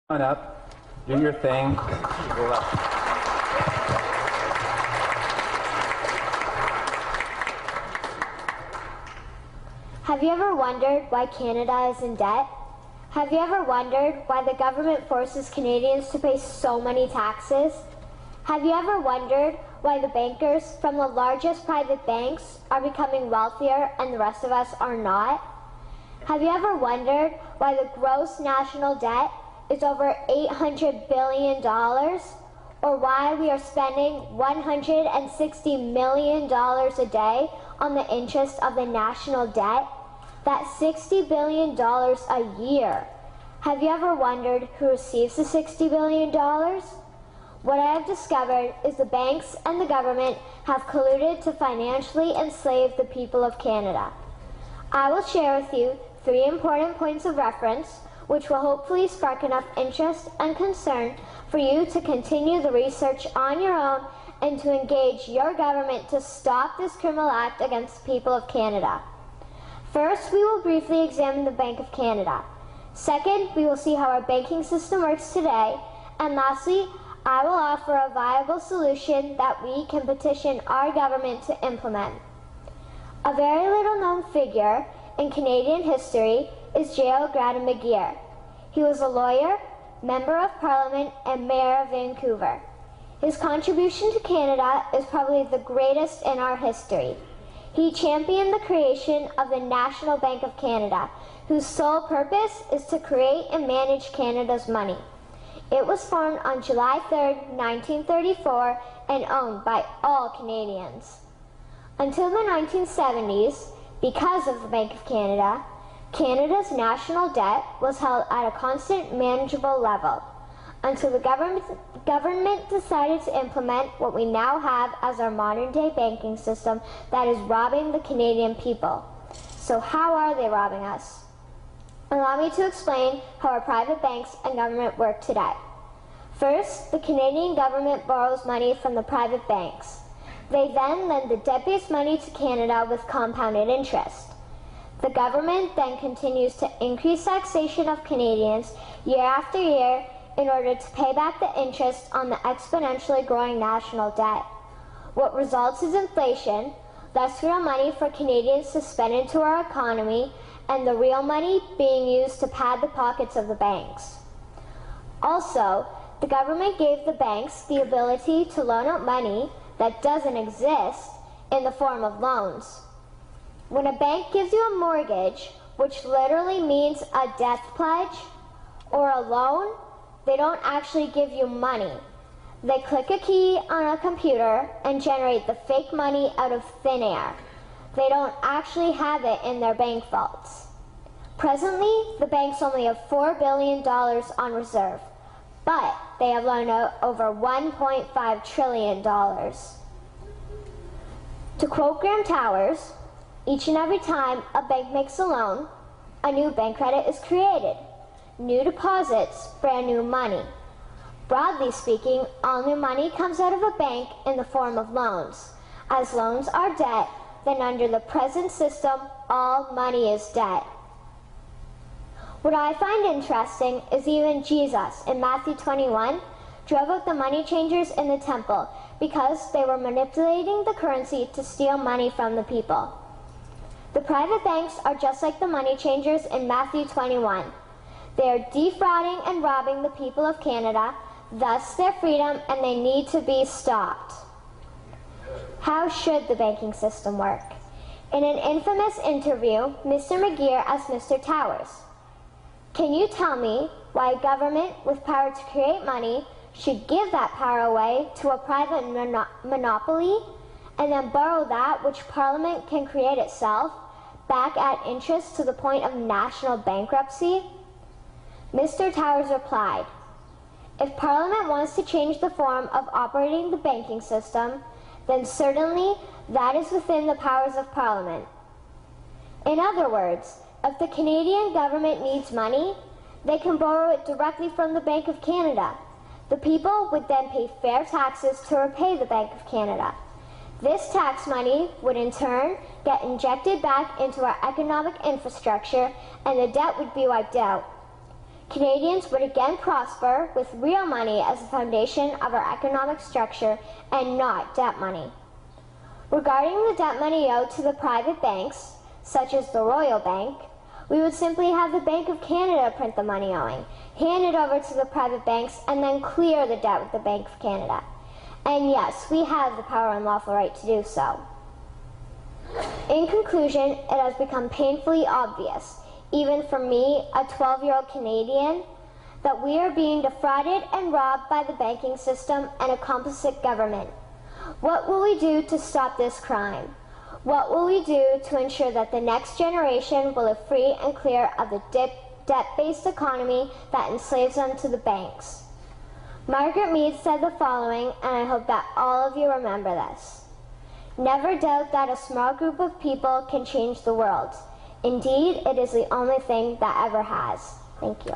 on up, do your thing. Go up. Have you ever wondered why Canada is in debt? Have you ever wondered why the government forces Canadians to pay so many taxes? Have you ever wondered why the bankers from the largest private banks are becoming wealthier and the rest of us are not? Have you ever wondered why the gross national debt is over $800 billion? Or why we are spending $160 million a day on the interest of the national debt? That's $60 billion a year. Have you ever wondered who receives the $60 billion? What I have discovered is the banks and the government have colluded to financially enslave the people of Canada. I will share with you 3 important points of reference which will hopefully spark enough interest and concern for you to continue the research on your own and to engage your government to stop this criminal act against the people of Canada. First, we will briefly examine the Bank of Canada. Second, we will see how our banking system works today. And lastly, I will offer a viable solution that we can petition our government to implement. A very little known figure in Canadian history is J.O. McGeer. He was a lawyer, member of Parliament, and mayor of Vancouver. His contribution to Canada is probably the greatest in our history. He championed the creation of the National Bank of Canada, whose sole purpose is to create and manage Canada's money. It was formed on July 3, 1934, and owned by all Canadians. Until the 1970s, because of the Bank of Canada, Canada's national debt was held at a constant, manageable level, until the government decided to implement what we now have as our modern-day banking system that is robbing the Canadian people. So how are they robbing us? Allow me to explain how our private banks and government work today. First, the Canadian government borrows money from the private banks. They then lend the debt-based money to Canada with compounded interest. The government then continues to increase taxation of Canadians year after year in order to pay back the interest on the exponentially growing national debt. What results is inflation, less real money for Canadians to spend into our economy, and the real money being used to pad the pockets of the banks. Also, the government gave the banks the ability to loan out money that doesn't exist in the form of loans. When a bank gives you a mortgage, which literally means a death pledge, or a loan, they don't actually give you money. They click a key on a computer and generate the fake money out of thin air. They don't actually have it in their bank vaults. Presently, the banks only have $4 billion on reserve, but they have loaned out over $1.5 trillion. To quote Graham Towers, each and every time a bank makes a loan, a new bank credit is created. New deposits, brand new money. Broadly speaking, all new money comes out of a bank in the form of loans. As loans are debt, then under the present system, all money is debt. What I find interesting is even Jesus, in Matthew 21, drove out the money changers in the temple because they were manipulating the currency to steal money from the people. The private banks are just like the money changers in Matthew 21. They are defrauding and robbing the people of Canada, thus their freedom, and they need to be stopped. How should the banking system work? In an infamous interview, Mr. McGeer asked Mr. Towers, "Can you tell me why a government with power to create money should give that power away to a private monopoly and then borrow that which Parliament can create itself back at interest to the point of national bankruptcy?" Mr. Towers replied, "If Parliament wants to change the form of operating the banking system, then certainly that is within the powers of Parliament. In other words, if the Canadian government needs money, they can borrow it directly from the Bank of Canada. The people would then pay fair taxes to repay the Bank of Canada. This tax money would in turn get injected back into our economic infrastructure and the debt would be wiped out. Canadians would again prosper with real money as the foundation of our economic structure and not debt money. Regarding the debt money owed to the private banks, such as the Royal Bank, we would simply have the Bank of Canada print the money owing, hand it over to the private banks, and then clear the debt with the Bank of Canada. And yes, we have the power and lawful right to do so. In conclusion, it has become painfully obvious, even for me, a 12-year-old Canadian, that we are being defrauded and robbed by the banking system and a complicit government. What will we do to stop this crime? What will we do to ensure that the next generation will live free and clear of the debt-based economy that enslaves them to the banks? Margaret Mead said the following, and I hope that all of you remember this. Never doubt that a small group of people can change the world. Indeed, it is the only thing that ever has. Thank you.